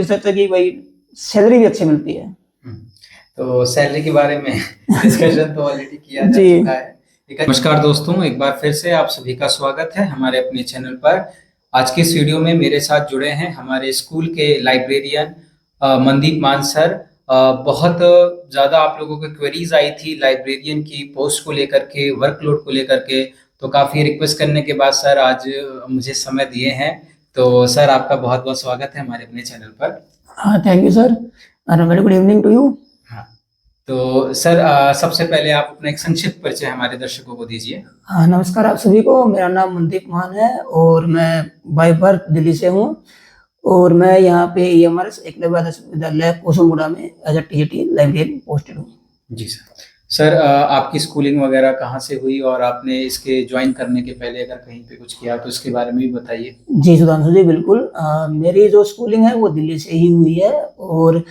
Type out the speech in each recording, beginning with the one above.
सच है कि भाई सैलरी भी अच्छी मिलती है। तो सैलरी के बारे में डिस्कशन तो ऑलरेडी किया जा जी चुका है। नमस्कार दोस्तों, एक बार फिर से आप सभी का स्वागत है हमारे अपने चैनल पर। आज के इस वीडियो में मेरे साथ जुड़े हैं हमारे स्कूल के लाइब्रेरियन मनदीप मान सर। बहुत ज़्यादा आप लोगों को क्वेरीज आई थी लाइब्रेरियन की पोस्ट को लेकर के, वर्कलोड को लेकर के, तो काफ़ी रिक्वेस्ट करने के बाद सर आज मुझे समय दिए हैं। तो सर आपका बहुत बहुत स्वागत है हमारे अपने चैनल पर। हाँ, थैंक यू सर और very good evening to you. हाँ, तो सर सबसे पहले आप अपना एक संक्षिप्त परिचय हमारे दर्शकों को दीजिए। हाँ, नमस्कार आप सभी को। मेरा नाम मनदीप मान है और मैं बाय बर्थ दिल्ली से हूँ और मैं यहाँ पे EMRS एकलव्य आदर्श विद्यालय कोसमगुड़ा में as a TAT librarian posted हूँ। जी सर। सर आपकी स्कूलिंग वगैरह कहाँ से हुई और आपने इसके ज्वाइन करने के पहले अगर कहीं पे कुछ किया तो इसके बारे में भी बताइए। जी सुधांशु जी, बिल्कुल। मेरी जो स्कूलिंग है वो दिल्ली से ही हुई है और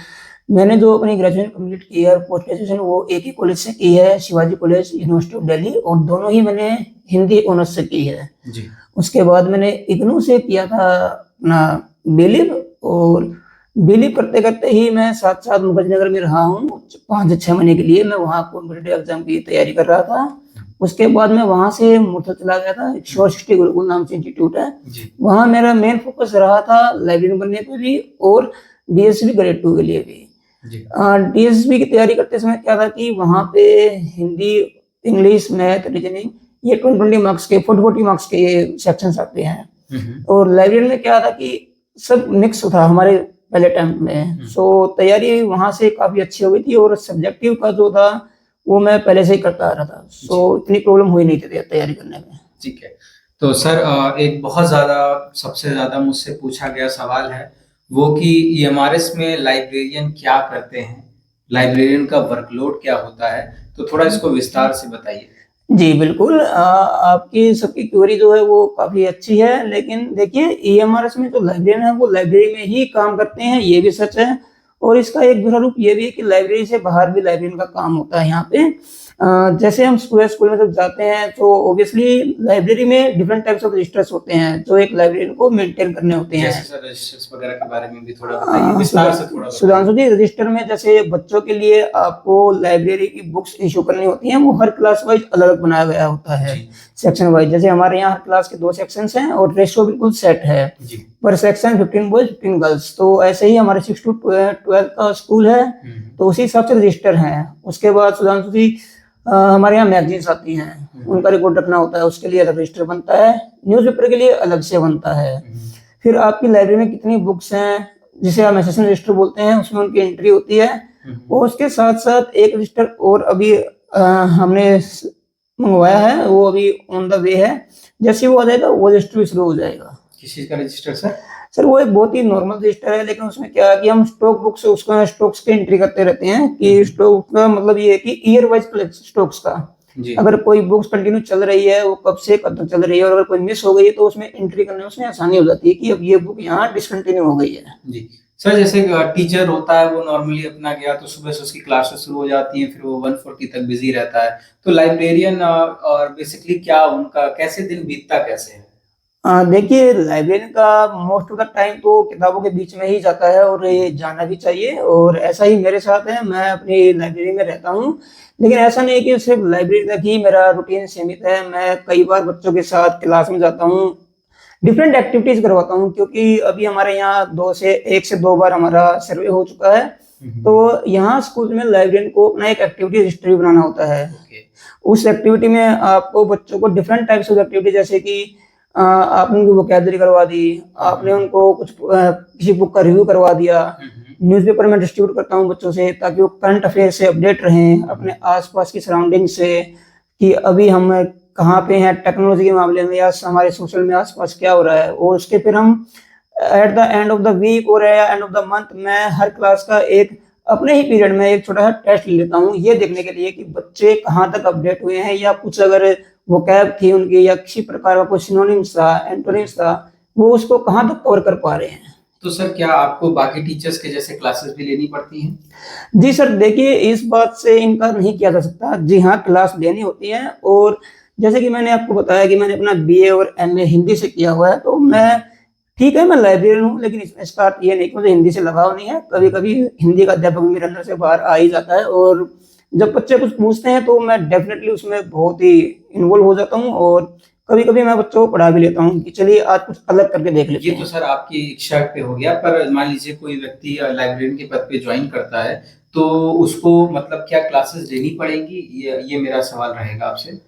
मैंने जो अपनी ग्रेजुएशन कंप्लीट की है और पोस्ट ग्रेजुएशन वो एक ही कॉलेज से की है, Shivaji college, university of Delhi, और दोनों ही मैंने हिंदी ऑनर्स से की है। जी। उसके बाद मैंने इग्नू से किया था अपना बीलिव, और बीलिव करते करते ही मैं साथ साथ मुखर्जीनगर में रहा हूँ 5 से 6 महीने के लिए। मैं वहाँ कॉम्पिटिटिव एग्जाम की तैयारी कर रहा था। उसके बाद मैं वहाँ से मुरथल चला गया था, श्योर सिटी गुरुकुल नाम से इंस्टीट्यूट है। वहाँ मेरा मेन फोकस रहा था लाइब्रेरियन बनने पे भी और DSB ग्रेड 2 के लिए भी। DSB की तैयारी करते समय क्या था कि वहाँ पे हिंदी, इंग्लिश, मैथ, रीजनिंग, ये 20 मार्क्स के 40 मार्क्स के ये सेक्शंस आते हैं। और लाइब्रेरी में क्या था कि सब मिक्स था हमारे पहले टाइम में। सो तैयारी वहाँ से काफ़ी अच्छी हो गई थी और सब्जेक्टिव का जो था वो मैं पहले से ही करता आ रहा था। सो इतनी प्रॉब्लम हुई नहीं थी तैयारी करने में। ठीक है। तो सर एक बहुत ज़्यादा, सबसे ज़्यादा मुझसे पूछा गया सवाल है वो कि EMRS में लाइब्रेरियन क्या करते हैं, लाइब्रेरियन का वर्कलोड क्या होता है, तो थोड़ा इसको विस्तार से बताइए। जी बिल्कुल। आपकी सबकी क्वेरी जो है वो काफ़ी अच्छी है, लेकिन देखिए EMRS में जो लाइब्रेरियन है वो लाइब्रेरी में ही काम करते हैं, ये भी सच है। और इसका एक दूसरा रूप ये भी है कि लाइब्रेरी से बाहर भी लाइब्रेरियन का काम होता है यहाँ पे। जैसे हम स्कूल में जब जाते हैं तो ऑब्वियसली लाइब्रेरी में डिफरेंट टाइप्स ऑफ रजिस्टर्स होते हैं जो एक लाइब्रेरियन को मेंटेन करने होते हैं। जैसे सर रजिस्टर्स वगैरह के बारे में भी थोड़ा बताइए, विस्तार से थोड़ा बताइए। सुधांशु जी, रजिस्टर में जैसे बच्चों के लिए आपको लाइब्रेरी की बुक्स इशू करनी होती हैं, वो हर क्लास वाइज अलग अलग बनाया गया होता है, सेक्शन वाइज। जैसे हमारे यहाँ हर क्लास के 2 सेक्शंस हैं और रेशियो बिल्कुल सेट है, पर सेक्शन 15 बॉयज 15 गर्ल्स। तो ऐसे ही हमारे 6 to 12 का स्कूल है, तो उसी हिसाब से रजिस्टर हैं। उसके बाद सुधांशु जी हमारे यहाँ मैगजीन्स आती हैं, उनका रिकॉर्ड रखना होता है, उसके लिए अलग रजिस्टर बनता है। न्यूज़पेपर के लिए अलग से बनता है। फिर आपकी लाइब्रेरी में कितनी बुक्स हैं, जिसे हम एसेशन रजिस्टर बोलते हैं, उसमें उनकी एंट्री होती है। और उसके साथ साथ एक रजिस्टर और अभी हमने मंगवाया है, वो अभी ऑन द वे है। जैसे वो आ जाएगा वो रजिस्टर भी शुरू हो जाएगा। किस चीज़ का रजिस्टर सर? सर वो एक बहुत ही नॉर्मल रजिस्टर है, लेकिन उसमें क्या है कि हम स्टॉक बुक्स, उसका स्टॉक्स की एंट्री करते रहते हैं कि स्टॉक का मतलब ये है कि ईयर वाइज स्टॉक्स का। अगर कोई बुक्स कंटिन्यू चल रही है, वो कब से कब तक चल रही है, और अगर कोई मिस हो गई है तो उसमें एंट्री करने में उसमें आसानी हो जाती है कि अब ये बुक यहाँ डिसकंटिन्यू हो गई है। जी सर, जैसे टीचर होता है वो नॉर्मली अपना गया तो सुबह से उसकी क्लासेस शुरू हो जाती हैं, फिर वो 1:40 तक बिजी रहता है। तो लाइब्रेरियन और बेसिकली क्या उनका कैसे दिन बीतता कैसे है? देखिए लाइब्रेरियन का मोस्ट ऑफ द टाइम तो किताबों के बीच में ही जाता है और ये जाना भी चाहिए, और ऐसा ही मेरे साथ है। मैं अपनी लाइब्रेरी में रहता हूँ, लेकिन ऐसा नहीं कि सिर्फ लाइब्रेरी तक ही मेरा रूटीन सीमित है। मैं कई बार बच्चों के साथ क्लास में जाता हूँ, डिफरेंट एक्टिविटीज करवाता हूँ, क्योंकि अभी हमारे यहाँ 1 से 2 बार हमारा सर्वे हो चुका है। तो यहाँ स्कूल में लाइब्रेरियन को अपना एक एक्टिविटी रजिस्टर बनाना होता है। उस एक्टिविटी में आपको बच्चों को डिफरेंट टाइप्स ऑफ एक्टिविटी, जैसे कि आपने उनकी वोकैबुलरी करवा दी, आपने उनको कुछ किसी बुक का रिव्यू करवा दिया। न्यूज़पेपर में डिस्ट्रीब्यूट करता हूँ बच्चों से, ताकि वो करंट अफेयर से अपडेट रहें अपने आसपास की सराउंडिंग से, कि अभी हम कहाँ पे हैं टेक्नोलॉजी के मामले में या हमारे सोशल में आसपास क्या हो रहा है। और उसके फिर हम at the end of the week और एंड ऑफ द मंथ मैं हर क्लास का एक अपने ही पीरियड में एक छोटा सा टेस्ट ले लेता हूँ, ये देखने के लिए कि बच्चे कहाँ तक अपडेट हुए हैं, या कुछ अगर वोकैब थी उनकी या किसी प्रकार का कोई सिनोनिम्स था, एंटोनिम्स था, वो उसको कहाँ तक कवर कर पा रहे हैं। तो सर क्या आपको बाकी टीचर्स के जैसे क्लासेस भी लेनी पड़ती हैं? जी सर, देखिए इस बात से इनकार नहीं किया जा सकता। जी हाँ, क्लास लेनी होती है। और जैसे कि मैंने आपको बताया कि मैंने अपना BA और MA हिंदी से किया हुआ है, तो मैं ठीक है, मैं लाइब्रेरियन हूँ, लेकिन इसमें इसका अर्थ ये नहीं कि मुझे हिंदी से लगाव नहीं है। कभी कभी हिंदी का अध्यापक भी मेरे अंदर से बाहर आ ही जाता है, और जब बच्चे कुछ पूछते हैं तो मैं डेफिनेटली उसमें बहुत ही इन्वॉल्व हो जाता हूँ, और कभी कभी मैं बच्चों को पढ़ा भी लेता हूँ कि चलिए आज कुछ अलग करके देख लेते ये तो हैं। सर आपकी इच्छा पे हो गया, पर मान लीजिए कोई व्यक्ति लाइब्रेरियन के पद पे ज्वाइन करता है, तो उसको मतलब क्या क्लासेस लेनी पड़ेंगी, ये मेरा सवाल रहेगा आपसे।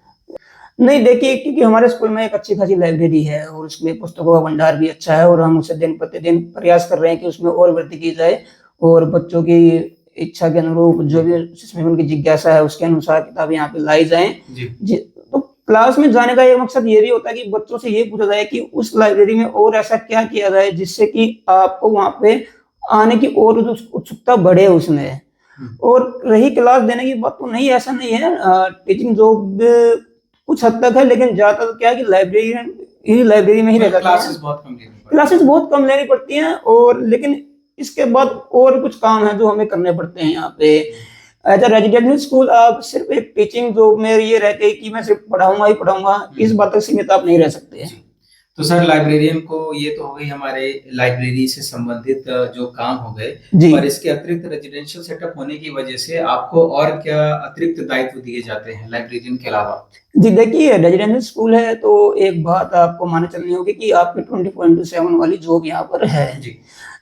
नहीं, देखिए, क्योंकि हमारे स्कूल में एक अच्छी खासी लाइब्रेरी है और उसमें पुस्तकों का भंडार भी अच्छा है, और हम उसे दिन प्रतिदिन प्रयास कर रहे हैं कि उसमें और वृद्धि की जाए, और बच्चों की इच्छा के अनुरूप जो भी जिसमें उनकी जिज्ञासा है उसके अनुसार किताबें यहाँ पे लाई जाएं। जी। तो क्लास में जाने का एक मकसद ये भी होता है कि बच्चों से ये पूछा जाए कि उस लाइब्रेरी में और ऐसा क्या किया जाए जिससे कि आपको वहाँ पे आने की और उत्सुकता बढ़े उसमें। और रही क्लास देने की बात, तो नहीं, ऐसा नहीं है, टीचिंग जॉब कुछ हद तक है, लेकिन ज्यादातर तो क्या है कि लाइब्रेरी में ही रह जाते हैं। क्लासेस बहुत कम लेनी पड़ती क्लासेस बहुत कम लेनी पड़ती हैं, और लेकिन इसके बाद और कुछ काम है जो हमें करने पड़ते हैं यहाँ पे। एज अ रेजिडेंशियल स्कूल आप सिर्फ एक टीचिंग जॉब में ये रहते कि मैं सिर्फ पढ़ाऊंगा ही पढ़ाऊंगा, इस बात तक सीमित आप नहीं रह सकते। जी। तो सर लाइब्रेरियन को ये तो हो गई हमारे लाइब्रेरी से संबंधित जो काम हो गए, जी। और इसके अतिरिक्त रेजिडेंशियल सेटअप होने की वजह से आपको और क्या अतिरिक्त दायित्व दिए जाते हैं लाइब्रेरियन के अलावा। जी, देखिए, रेजिडेंशियल स्कूल है तो एक बात आपको माने चलनी होगी कि आपकी 24/7 वाली जॉब यहाँ पर है। जी।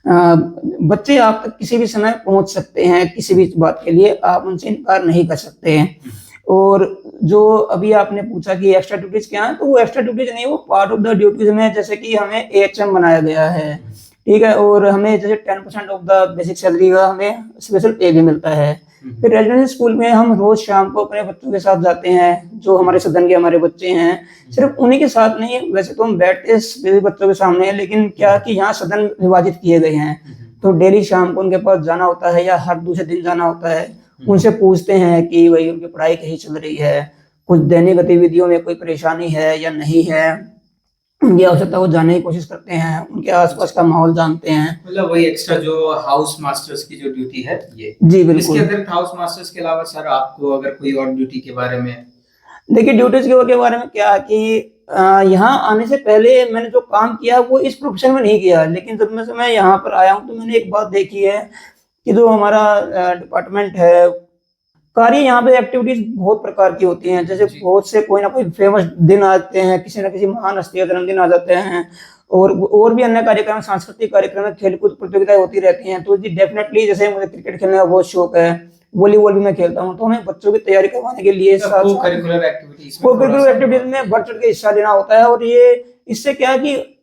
बच्चे आप तक किसी भी समय पहुंच सकते हैं, किसी भी बात के लिए आप उनसे इनकार नहीं कर सकते हैं। और जो अभी आपने पूछा कि एक्स्ट्रा ड्यूटीज क्या है, तो वो एक्स्ट्रा ड्यूटीज नहीं, वो पार्ट ऑफ द ड्यूटीज में, जैसे कि हमें एएचएम बनाया गया है, ठीक है, और हमें जैसे 10% ऑफ द बेसिक सैलरी का हमें स्पेशल पे भी मिलता है। फिर रेजिडेंशियल स्कूल में हम रोज शाम को अपने बच्चों के साथ जाते हैं, जो हमारे सदन के हमारे बच्चे हैं, सिर्फ उन्हीं के साथ नहीं, वैसे तो हम बैठते सभी बच्चों के सामने हैं, लेकिन क्या कि यहाँ सदन विभाजित किए गए हैं, तो डेली शाम को उनके पास जाना होता है या हर दूसरे दिन जाना होता है। उनसे पूछते हैं कि भाई उनकी पढ़ाई कैसी चल रही है, कुछ दैनिक गतिविधियों में कोई परेशानी है या नहीं है, उनकी आवश्यकता को जानने की कोशिश करते हैं, उनके आसपास का माहौल जानते हैं। मतलब वही एक्स्ट्रा जो हाउस मास्टर्स की जो ड्यूटी है ये। जी बिल्कुल। इसके अतिरिक्त हाउस मास्टर्स के अलावा सर आपको अगर कोई और ड्यूटी के बारे में। देखिए, ड्यूटीज के बारे में क्या है कि यहाँ आने से पहले मैंने जो काम किया वो इस प्रोफेशन में नहीं किया, लेकिन जब मैं यहाँ पर आया हूँ तो मैंने एक बात देखी है कि जो हमारा डिपार्टमेंट है, कार्य यहाँ पे एक्टिविटीज बहुत प्रकार की होती हैं, जैसे बहुत से कोई ना कोई फेमस दिन आते हैं, किसी ना किसी महान हस्ती का जन्मदिन आ जाते हैं, और भी अन्य कार्यक्रम, सांस्कृतिक कार्यक्रम, खेलकूद प्रतियोगिताएं होती रहती हैं। तो जी डेफिनेटली, जैसे मुझे क्रिकेट खेलने का बहुत शौक है, वॉलीबॉल भी मैं खेलता हूँ, तो हमें बच्चों की तैयारी करवाने के लिए को करिकुलर एक्टिविटीज में बढ़ चढ़ के हिस्सा लेना होता है। और ये इससे क्या है कि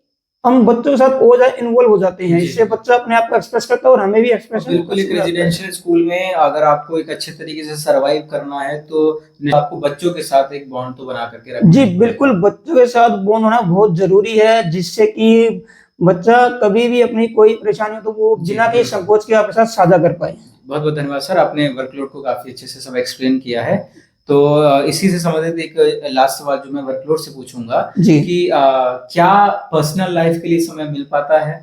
हम बच्चों के साथ और ज्यादा इन्वॉल्व हो जाते हैं, इससे बच्चा अपने आप को एक्सप्रेस करता है और हमें भी एक्सप्रेशन। बिल्कुल, एक रेजिडेंशियल स्कूल में अगर आपको एक अच्छे तरीके से सरवाइव करना है तो आपको बच्चों के साथ एक बॉन्ड तो बना करके रखना। जी बिल्कुल, बच्चों के साथ बॉन्ड होना बहुत जरूरी है, जिससे कि बच्चा कभी भी अपनी कोई परेशानी हो तो वो बिना किसी संकोच के आपके साथ साझा कर पाए। बहुत बहुत धन्यवाद सर, आपने वर्कलोड को काफी अच्छे से सब एक्सप्लेन किया है। तो इसी से संबंधित एक लास्ट सवाल जो मैं वर्कलोड से पूछूंगा कि क्या पर्सनल लाइफ के लिए समय मिल पाता है।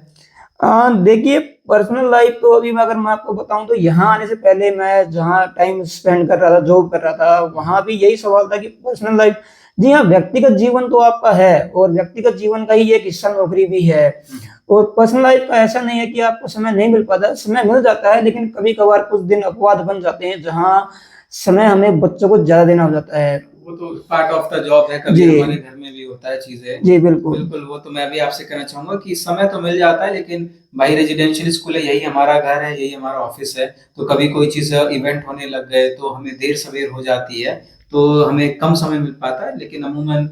देखिए, पर्सनल लाइफ तो अभी अगर मैं आपको बताऊं तो यहाँ आने से पहले मैं जहाँ टाइम स्पेंड कर रहा था, जॉब कर रहा था, वहां भी यही सवाल था कि पर्सनल लाइफ। जी हाँ, व्यक्तिगत जीवन तो आपका है, और व्यक्तिगत जीवन का ही एक हिस्सा नौकरी भी है, और पर्सनल लाइफ का ऐसा नहीं है कि आपको समय नहीं मिल पाता, समय मिल जाता है, लेकिन कभी कभार कुछ दिन अपवाद बन जाते हैं जहाँ समय हमें बच्चों को ज्यादा देना हो जाता है। वो तो पार्ट ऑफ द जॉब है, कभी हमारे घर में भी होता है चीजें। जी बिल्कुल बिल्कुल, वो तो मैं भी आपसे कहना चाहूंगा कि समय तो मिल जाता है, लेकिन भाई रेजिडेंशियल स्कूल है, यही हमारा घर है, यही हमारा ऑफिस है, तो कभी कोई चीज इवेंट होने लग गए तो हमें देर सवेर हो जाती है, तो हमें कम समय मिल पाता है, लेकिन अमूमन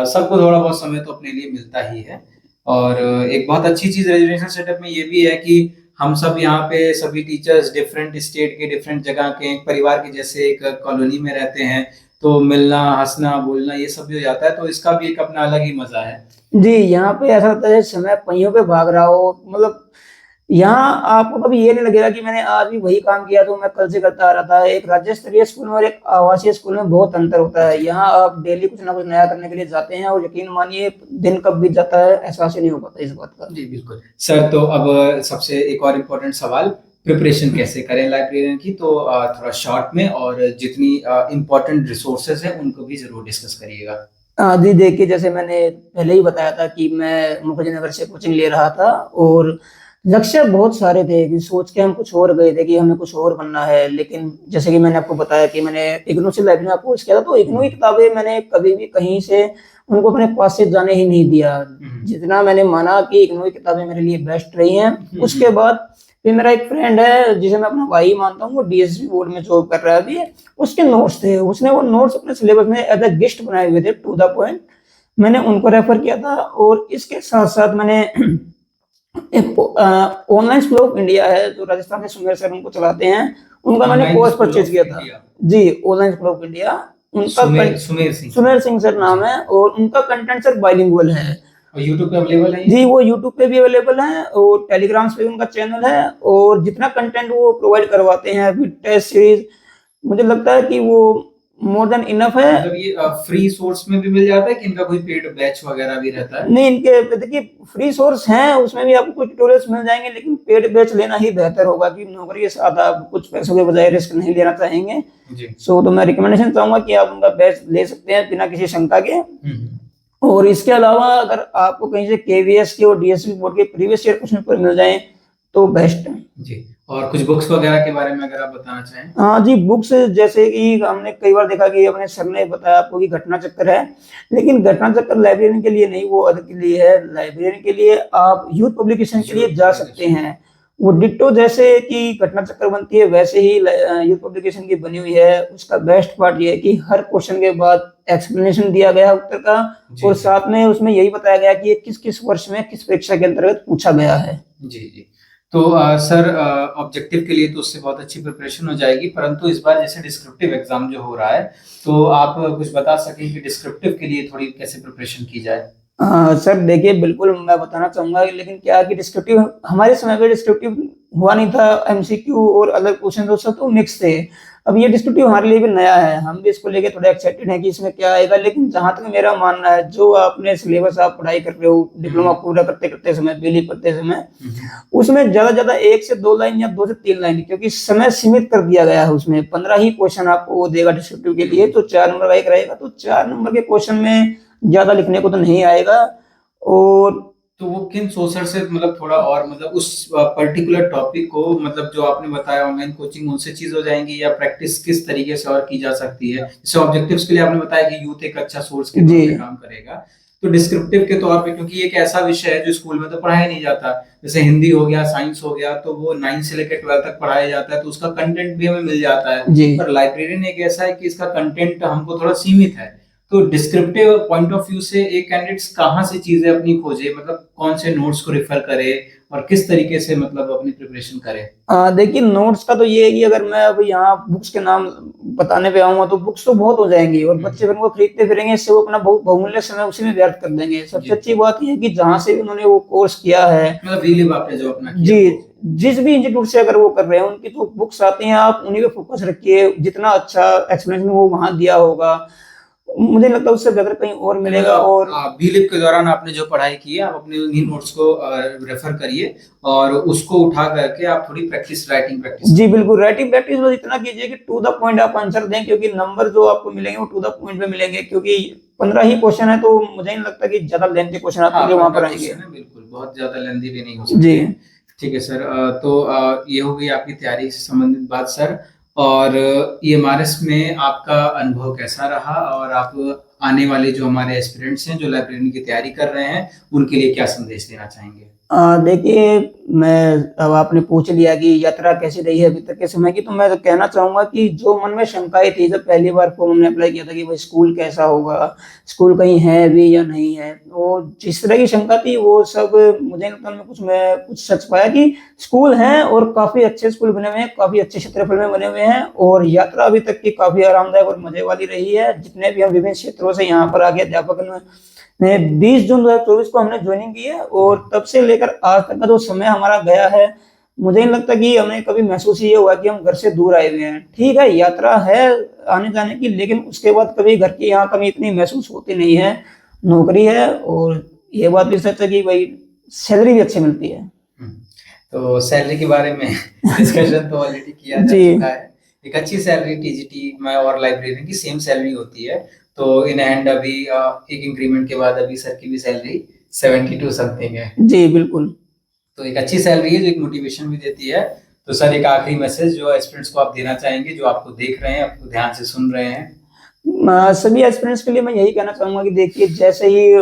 सबको थोड़ा बहुत समय तो अपने लिए मिलता ही है। और एक बहुत अच्छी चीज रेजिडेंशियल सेटअप में ये भी है कि हम सब यहाँ पे सभी टीचर्स डिफरेंट स्टेट के, डिफरेंट जगह के, एक परिवार के जैसे एक कॉलोनी में रहते हैं, तो मिलना, हंसना, बोलना ये सब भी हो जाता है, तो इसका भी एक अपना अलग ही मजा है। जी, यहाँ पे ऐसा लगता है समय पहियों पे भाग रहा हो, मतलब यहाँ आपको कभी ये नहीं लगेगा कि मैंने आज भी वही काम किया तो मैं कल से करता आ रहा था। एक राज्य स्तरीय स्कूल में और एक आवासीय स्कूल में बहुत अंतर होता है। यहाँ आप डेली कुछ ना कुछ नया करने के लिए जाते हैं, और यकीन मानिए दिन कब बीत जाता है एहसास ही नहीं हो पाता इस बात का। जी बिल्कुल सर, तो अब सबसे एक और इम्पोर्टेंट सवाल, प्रिपरेशन कैसे करें लाइब्रेरियन की, तो थोड़ा शॉर्ट में, और जितनी इम्पोर्टेंट रिसोर्सेज हैं उनको भी जरूर डिस्कस करिएगा। जी देखिए, जैसे मैंने पहले ही बताया था कि मैं मुखर्जी नगर से कोचिंग ले रहा था और लक्ष्य बहुत सारे थे कि सोच के हम कुछ और गए थे कि हमें कुछ और बनना है। लेकिन जैसे कि मैंने आपको बताया कि मैंने इग्नू से लाइब्रेरी में कोर्स किया था, तो इग्नू की किताबें मैंने कभी भी कहीं से उनको अपने पास से जाने ही नहीं दिया। जितना मैंने माना कि इग्नू की किताबें मेरे लिए बेस्ट रही हैं, उसके बाद फिर मेरा एक फ्रेंड है जिसे मैं अपना भाई मानता हूँ, वो डीएसपी बोर्ड में जॉब कर रहा है अभी। उसके नोट्स थे, उसने वो नोट्स अपने सिलेबस में एज अ गेस्ट बनाए हुए थे, टू द पॉइंट। मैंने उनको रेफर किया था और इसके साथ साथ मैंने एक ऑनलाइन स्कूल ऑफ इंडिया है जो राजस्थान में सुमेर सर उनको चलाते हैं, उनका मैंने online course school purchase of किया था। इंडिया, जी, ऑनलाइन स्कूल ऑफ इंडिया, उनका सुमेर सिंह सुमेर सिंह सर नाम जी। है और उनका कंटेंट सर बाइलिंगुअल है। और यूट्यूब पे अवेलेबल है ये? जी, वो यूट्यूब पे भी अवेलेबल है और टेलीग्राम पे भी उनका चैनल है। और जितना कंटेंट वो प्रोवाइड करवाते हैं अभी टेस्ट सीरीज, मुझे लगता है कि वो मोर देन इनफ है। मतलब ये फ्री सोर्स में भी मिल जाता है कि इनका कोई पेड बैच वगैरह भी रहता है? नहीं, इनके देखिए फ्री सोर्स हैं, उसमें भी आपको कुछ ट्यूटोरियल्स मिल जाएंगे, लेकिन पेड बैच लेना ही बेहतर होगा कि नौकरी के साथ आप कुछ पैसों के बजाय रिस्क नहीं लेना चाहेंगे। जी। सो तो मैं रिकमेंडेशन चाहूंगा कि आप उनका बैच ले सकते हैं बिना किसी शंका के। और इसके अलावा अगर आपको कहीं से केवीएस के और डीएसपी बोर्ड के प्रीवियस ईयर क्वेश्चन पेपर मिल जाए तो बेस्ट है। जी। और कुछ बुक्स वगैरह के बारे में अगर आप बताना चाहें? हाँ जी, बुक्स जैसे कि हमने कई बार देखा कि अपने सर ने बताया आपको कि घटना चक्कर है, लेकिन घटना चक्कर लाइब्रेरियन के लिए नहीं, वो अलग के लिए है। लाइब्रेरियन के लिए आप यूथ पब्लिकेशन के लिए जा सकते हैं। वो डिट्टो जैसे कि घटना चक्कर बनती है वैसे ही यूथ पब्लिकेशन की बनी हुई है। उसका बेस्ट पार्ट ये है कि हर क्वेश्चन के बाद एक्सप्लेनेशन दिया गया है उत्तर का, और साथ में उसमें यही बताया गया कि ये किस किस वर्ष में किस परीक्षा के अंतर्गत पूछा गया है। जी जी। तो सर ऑब्जेक्टिव के लिए तो उससे बहुत अच्छी प्रिपरेशन हो जाएगी, परंतु इस बार जैसे डिस्क्रिप्टिव एग्जाम जो हो रहा है, तो आप कुछ बता सकें कि डिस्क्रिप्टिव के लिए थोड़ी कैसे प्रिपरेशन की जाए? सर देखिए, बिल्कुल मैं बताना चाहूंगा, लेकिन क्या कि डिस्क्रिप्टिव हमारे समय पे डिस्क्रिप्टिव हुआ नहीं था। एमसीक्यू और अलग क्वेश्चन तो सब तो मिक्स थे। अब ये डिस्क्रिप्टिव हमारे लिए भी नया है, हम भी इसको लेके थोड़ा एक्साइटेड हैं कि इसमें क्या आएगा। लेकिन जहां तक मेरा मानना है, जो आपने सिलेबस आप पढ़ाई कर रहे हो डिप्लोमा पूरा करते करते समय, बीली करते समय, उसमें ज्यादा ज्यादा 1 से 2 लाइन या 2 से 3 लाइन, क्योंकि समय सीमित कर दिया गया है। उसमें 15 ही क्वेश्चन आपको वो देगा डिस्क्रिप्टिव के लिए, तो 4 नंबर का एक रहेगा, तो 4 नंबर के क्वेश्चन में ज्यादा लिखने को तो नहीं आएगा। और तो वो किन सोर्सर से मतलब थोड़ा और मतलब उस पर्टिकुलर टॉपिक को मतलब जो आपने बताया ऑनलाइन कोचिंग, उनसे चीज हो जाएंगी या प्रैक्टिस किस तरीके से और की जा सकती है? जैसे ऑब्जेक्टिव्स के लिए आपने बताया कि यूथ एक अच्छा सोर्स के तौर पे काम करेगा, तो डिस्क्रिप्टिव के तौर पे, क्योंकि ये एक ऐसा विषय है जो स्कूल में तो पढ़ाया नहीं जाता, जैसे हिंदी हो गया, साइंस हो गया, तो वो 9 से लेकर 12 तक पढ़ाया जाता है, तो उसका कंटेंट भी हमें मिल जाता है। पर लाइब्रेरियन एक ऐसा है कि इसका कंटेंट हमको थोड़ा सीमित है। तो डिस्क्रिप्टिव पॉइंट ऑफ व्यू से एक कैंडिडेट्स कहाँ से चीजें अपनी खोजे, मतलब कौन से नोट्स को रेफर करे और किस तरीके से मतलब अपनी प्रिपरेशन करे? देखिए, नोट्स का तो ये है कि अगर मैं अब यहाँ बुक्स के नाम बताने पे आऊंगा तो बुक्स तो बहुत हो जाएंगी और बच्चे फिर उनको खरीदते फिरेंगे, इससे वो अपना बहुमूल्य समय उसी में व्यर्थ कर देंगे। सबसे अच्छी बात ये है कि जहां से भी उन्होंने वो कोर्स किया है, मतलब रिलीव आपने जो अपना किया जी, जिस भी इंस्टीट्यूट से अगर वो कर रहे हैं, उनकी जो बुक्स आती हैं आप उन्हीं पे फोकस रखिए। जितना अच्छा एक्सप्लेनेशन वो वहां दिया होगा, मुझे लगता है उससे बेहतर कहीं और मिलेगा। और बीलिप के दौरान आपने जो पढ़ाई की है, आप अपने उन्हीं नोट्स को रेफर करिए और उसको उठा करके आप थोड़ी प्रैक्टिस, राइटिंग प्रैक्टिस। जी बिल्कुल, राइटिंग प्रैक्टिस बस इतना कीजिए कि टू द पॉइंट आप आंसर दें, क्योंकि नंबर जो आपको मिलेंगे वो टू द पॉइंट पे मिलेंगे। क्योंकि 15 ही क्वेश्चन है, तो मुझे नहीं लगता कि ज्यादा लेंथी क्वेश्चन आपके लिए वहां पर आएंगे। बिल्कुल, बहुत ज्यादा लेंथी भी नहीं हो सकती है। ठीक है सर, तो ये हो गई आपकी तैयारी से संबंधित बात सर। और ईएमआरएस में आपका अनुभव कैसा रहा, और आप आने वाले जो हमारे एस्पिरेंट्स हैं जो लाइब्रेरियन की तैयारी कर रहे हैं, उनके लिए क्या संदेश देना चाहेंगे? देखिए, मैं अब आपने पूछ लिया कि यात्रा कैसी रही है अभी तक के समय की, तो मैं तो कहना चाहूंगा कि जो मन में शंकाएं थी जब पहली बार फॉर्म हमने अप्लाई किया था कि भाई स्कूल कैसा होगा, स्कूल कहीं है भी या नहीं है, तो जिस तरह की शंका थी वो सब मुझे लगता है मैं कुछ सच पाया कि स्कूल हैं और काफी अच्छे स्कूल बने हुए हैं, काफी अच्छे क्षेत्रफल में बने हुए हैं। और यात्रा अभी तक की काफी आरामदायक और मजे वाली रही है। जितने भी हम विभिन्न क्षेत्रों से यहाँ पर आगे अध्यापक ने 20 जून 2024 को हमने ज्वाइनिंग की है, और तब से लेकर आज तक का जो समय हमारा गया है, मुझे नहीं लगता कि हमें कभी महसूस ये हुआ कि हम घर से दूर आए हुए हैं। ठीक है, यात्रा है आने जाने की, लेकिन उसके बाद कभी घर की यहाँ कमी इतनी महसूस होती नहीं है। नौकरी है, और ये बात भी सच है कि भाई सैलरी भी अच्छी मिलती है। तो सैलरी के बारे में डिस्कशन तो ऑलरेडी किया जा चुका है। एक अच्छी सैलरी टीजीटी में और लाइब्रेरियन की सेम सैलरी होती है, तो इन हैंड अभी एक इंक्रीमेंट के बाद अभी सर की भी सैलरी 72 समथिंग है। जी बिल्कुल। तो एक अच्छी सैलरी है जो एक मोटिवेशन भी देती है। तो सर एक आखिरी मैसेज जो एस्पिरेंट्स को आप देना चाहेंगे, जो आपको देख रहे हैं, आपको ध्यान से सुन रहे हैं। सभी एस्पिरेंट्स के लिए मैं यही कहना चाहूंगा कि देखिए, जैसे ही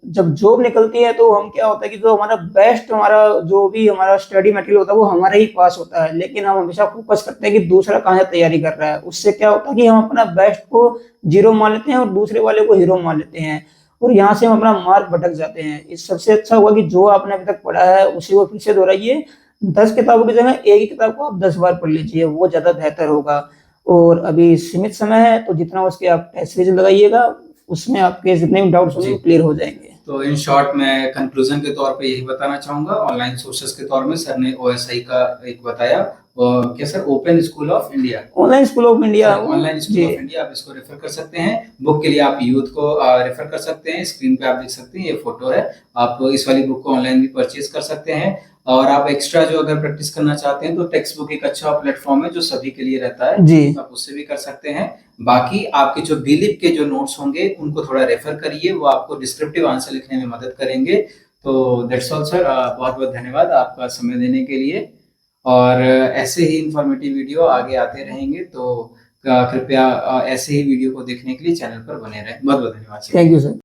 जब जॉब निकलती है तो हम क्या होता है कि जो हमारा बेस्ट, हमारा जो भी हमारा स्टडी मटेरियल होता है वो हमारे ही पास होता है, लेकिन हम हमेशा फोकस करते हैं कि दूसरा कहाँ से तैयारी कर रहा है। उससे क्या होता है कि हम अपना बेस्ट को जीरो मान लेते हैं और दूसरे वाले को हीरो मान लेते हैं, और यहाँ से हम अपना मार्ग भटक जाते हैं। इस सबसे अच्छा होगा कि जो आपने अभी तक पढ़ा है उसी को फिर से दोहराइए। 10 किताबों की जगह एक ही किताब को आप 10 बार पढ़ लीजिए, वो ज्यादा बेहतर होगा। और अभी सीमित समय है तो जितना उसके आप टेस्ट सीरीज लगाइएगा, उसमें आपके जितने भी डाउट्स होंगे जी। वो क्लियर हो जाएंगे। तो इन शॉर्ट मैं कंक्लूजन के तौर पे यही बताना चाहूंगा, ऑनलाइन सोर्सेस के तौर में सर ने ओएसआई का एक बताया, और क्या sir, open school of India, online school of India, online school जी ऑफ इंडिया, आप इसको रेफर कर सकते हैं। बुक के लिए आप यूथ को रेफर कर सकते हैं। स्क्रीन पे आप देख सकते हैं, ये फोटो है। आप इस वाली बुक को ऑनलाइन भी परचेज कर सकते हैं। और आप एक्स्ट्रा जो अगर प्रैक्टिस करना चाहते हैं तो टेक्स्ट बुक एक अच्छा प्लेटफॉर्म है जो सभी के लिए रहता है, जी। आप उससे भी कर सकते हैं। बाकी आपके जो बिलीव के जो नोट्स होंगे उनको थोड़ा रेफर करिए, वो आपको डिस्क्रिप्टिव आंसर लिखने में मदद करेंगे। तो दैट्स ऑल सर, बहुत बहुत धन्यवाद आपका समय देने के लिए। और ऐसे ही इंफॉर्मेटिव वीडियो आगे आते रहेंगे, तो कृपया ऐसे ही वीडियो को देखने के लिए चैनल पर बने रहें। बहुत बहुत धन्यवाद। Thank you sir.